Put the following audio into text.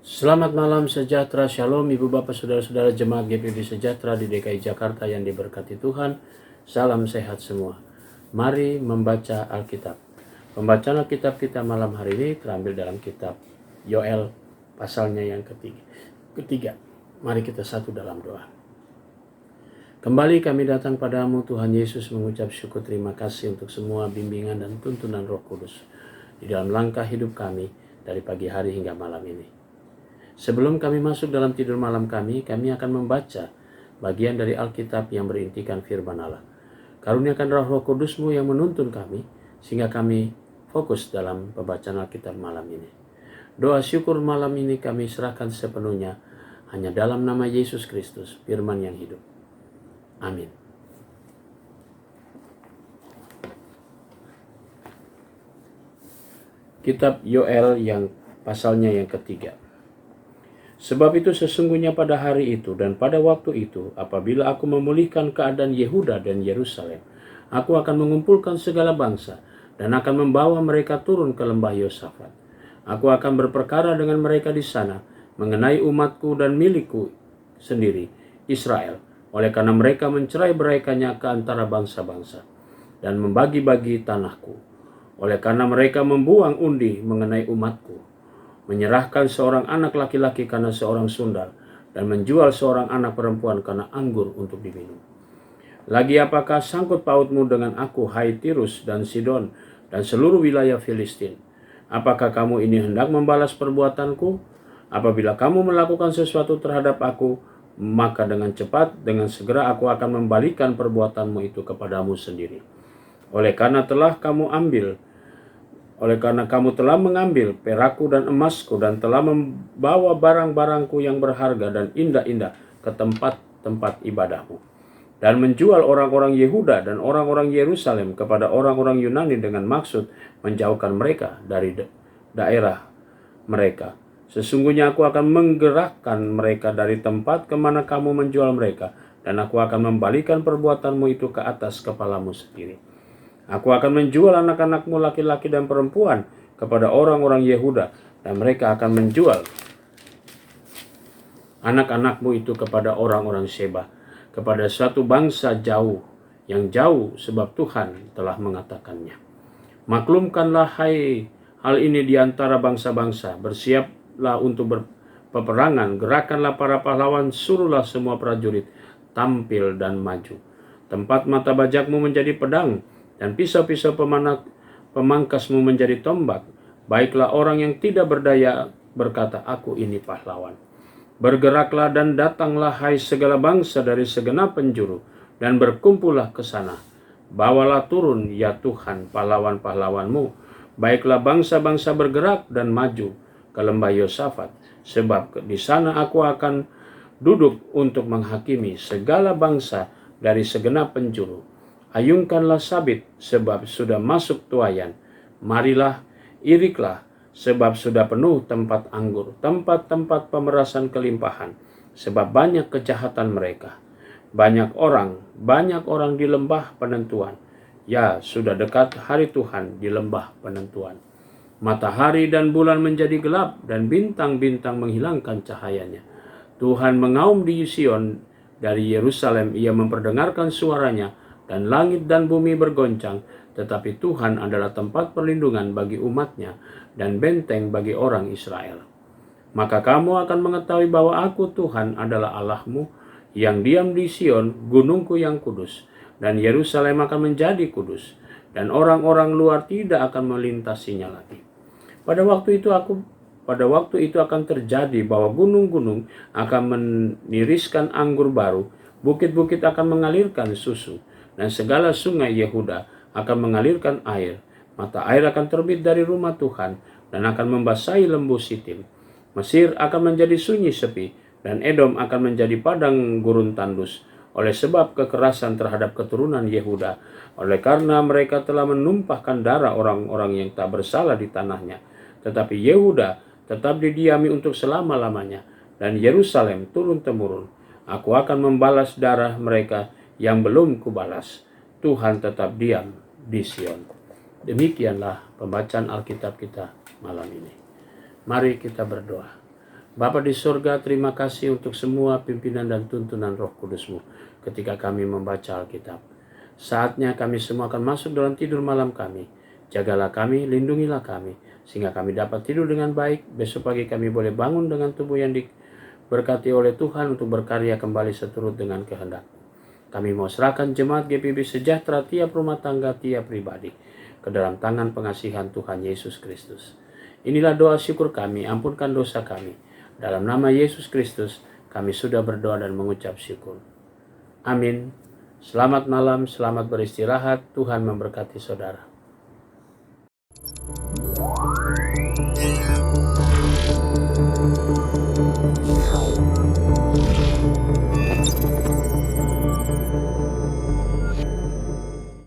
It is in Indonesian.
Selamat malam sejahtera, shalom ibu bapak saudara-saudara jemaat GPB Sejahtera di DKI Jakarta yang diberkati Tuhan. Salam sehat semua. Mari membaca Alkitab. Pembacaan Alkitab kita malam hari ini terambil dalam kitab Yoel pasalnya yang ketiga. Mari kita satu dalam doa. Kembali kami datang padamu Tuhan Yesus mengucap syukur terima kasih untuk semua bimbingan dan tuntunan Roh Kudus di dalam langkah hidup kami dari pagi hari hingga malam ini. Sebelum kami masuk dalam tidur malam kami akan membaca bagian dari Alkitab yang berintikan firman Allah. Karuniakan Roh Kudus-Mu yang menuntun kami, sehingga kami fokus dalam pembacaan Alkitab malam ini. Doa syukur malam ini kami serahkan sepenuhnya hanya dalam nama Yesus Kristus, firman yang hidup. Amin. Kitab Yoel yang pasalnya yang ketiga. Sebab itu sesungguhnya pada hari itu dan pada waktu itu, apabila aku memulihkan keadaan Yehuda dan Yerusalem, aku akan mengumpulkan segala bangsa dan akan membawa mereka turun ke lembah Yosafat. Aku akan berperkara dengan mereka di sana mengenai umatku dan milikku sendiri, Israel, oleh karena mereka mencerai-beraikannya ke antara bangsa-bangsa dan membagi-bagi tanahku, oleh karena mereka membuang undi mengenai umatku, menyerahkan seorang anak laki-laki karena seorang sundal, dan menjual seorang anak perempuan karena anggur untuk diminum. Lagi apakah sangkut pautmu dengan aku, hai Tirus dan Sidon, dan seluruh wilayah Filistin? Apakah kamu ini hendak membalas perbuatanku? Apabila kamu melakukan sesuatu terhadap aku, maka dengan cepat, dengan segera aku akan membalikan perbuatanmu itu kepadamu sendiri. Oleh karena kamu telah mengambil perakku dan emasku dan telah membawa barang-barangku yang berharga dan indah-indah ke tempat-tempat ibadahmu, dan menjual orang-orang Yehuda dan orang-orang Yerusalem kepada orang-orang Yunani dengan maksud menjauhkan mereka dari daerah mereka. Sesungguhnya aku akan menggerakkan mereka dari tempat kemana kamu menjual mereka, dan aku akan membalikan perbuatanmu itu ke atas kepalamu sendiri. Aku akan menjual anak-anakmu laki-laki dan perempuan kepada orang-orang Yehuda, dan mereka akan menjual anak-anakmu itu kepada orang-orang Sheba, kepada suatu bangsa yang jauh, sebab Tuhan telah mengatakannya. Maklumkanlah hai hal ini di antara bangsa-bangsa, bersiaplah untuk berpeperangan, gerakkanlah para pahlawan, suruhlah semua prajurit tampil dan maju. Tempat mata bajakmu menjadi pedang, dan pisau-pisau pemangkasmu menjadi tombak. Baiklah orang yang tidak berdaya berkata, aku ini pahlawan. Bergeraklah dan datanglah hai segala bangsa dari segenap penjuru, dan berkumpullah ke sana. Bawalah turun ya Tuhan pahlawan-pahlawanmu. Baiklah bangsa-bangsa bergerak dan maju ke lembah Yosafat, sebab di sana aku akan duduk untuk menghakimi segala bangsa dari segenap penjuru. Ayungkanlah sabit, sebab sudah masuk tuayan. Marilah, iriklah, sebab sudah penuh tempat anggur, tempat-tempat pemerasan kelimpahan, sebab banyak kejahatan mereka. Banyak orang di lembah penentuan. Ya, sudah dekat hari Tuhan di lembah penentuan. Matahari dan bulan menjadi gelap, dan bintang-bintang menghilangkan cahayanya. Tuhan mengaum di Sion, dari Yerusalem ia memperdengarkan suaranya, dan langit dan bumi bergoncang, tetapi Tuhan adalah tempat perlindungan bagi umatnya dan benteng bagi orang Israel. Maka kamu akan mengetahui bahwa aku Tuhan adalah Allahmu yang diam di Sion, gunungku yang kudus, dan Yerusalem akan menjadi kudus, dan orang-orang luar tidak akan melintasinya lagi. Pada waktu itu akan terjadi bahwa gunung-gunung akan meniriskan anggur baru, bukit-bukit akan mengalirkan susu, dan segala sungai Yehuda akan mengalirkan air. Mata air akan terbit dari rumah Tuhan dan akan membasahi lembu Sitim. Mesir akan menjadi sunyi sepi, dan Edom akan menjadi padang gurun tandus, oleh sebab kekerasan terhadap keturunan Yehuda, oleh karena mereka telah menumpahkan darah orang-orang yang tak bersalah di tanahnya. Tetapi Yehuda tetap didiami untuk selama-lamanya, dan Yerusalem turun-temurun. Aku akan membalas darah mereka yang belum kubalas. Tuhan tetap diam di Sion. Demikianlah pembacaan Alkitab kita malam ini. Mari kita berdoa. Bapa di surga, terima kasih untuk semua pimpinan dan tuntunan Roh Kudus-Mu ketika kami membaca Alkitab. Saatnya kami semua akan masuk dalam tidur malam kami. Jagalah kami, lindungilah kami, sehingga kami dapat tidur dengan baik. Besok pagi kami boleh bangun dengan tubuh yang diberkati oleh Tuhan untuk berkarya kembali seturut dengan kehendak. Kami mau serahkan jemaat GPB Sejahtera, tiap rumah tangga, tiap pribadi, ke dalam tangan pengasihan Tuhan Yesus Kristus. Inilah doa syukur kami, ampunkan dosa kami. Dalam nama Yesus Kristus, kami sudah berdoa dan mengucap syukur. Amin. Selamat malam, selamat beristirahat. Tuhan memberkati saudara.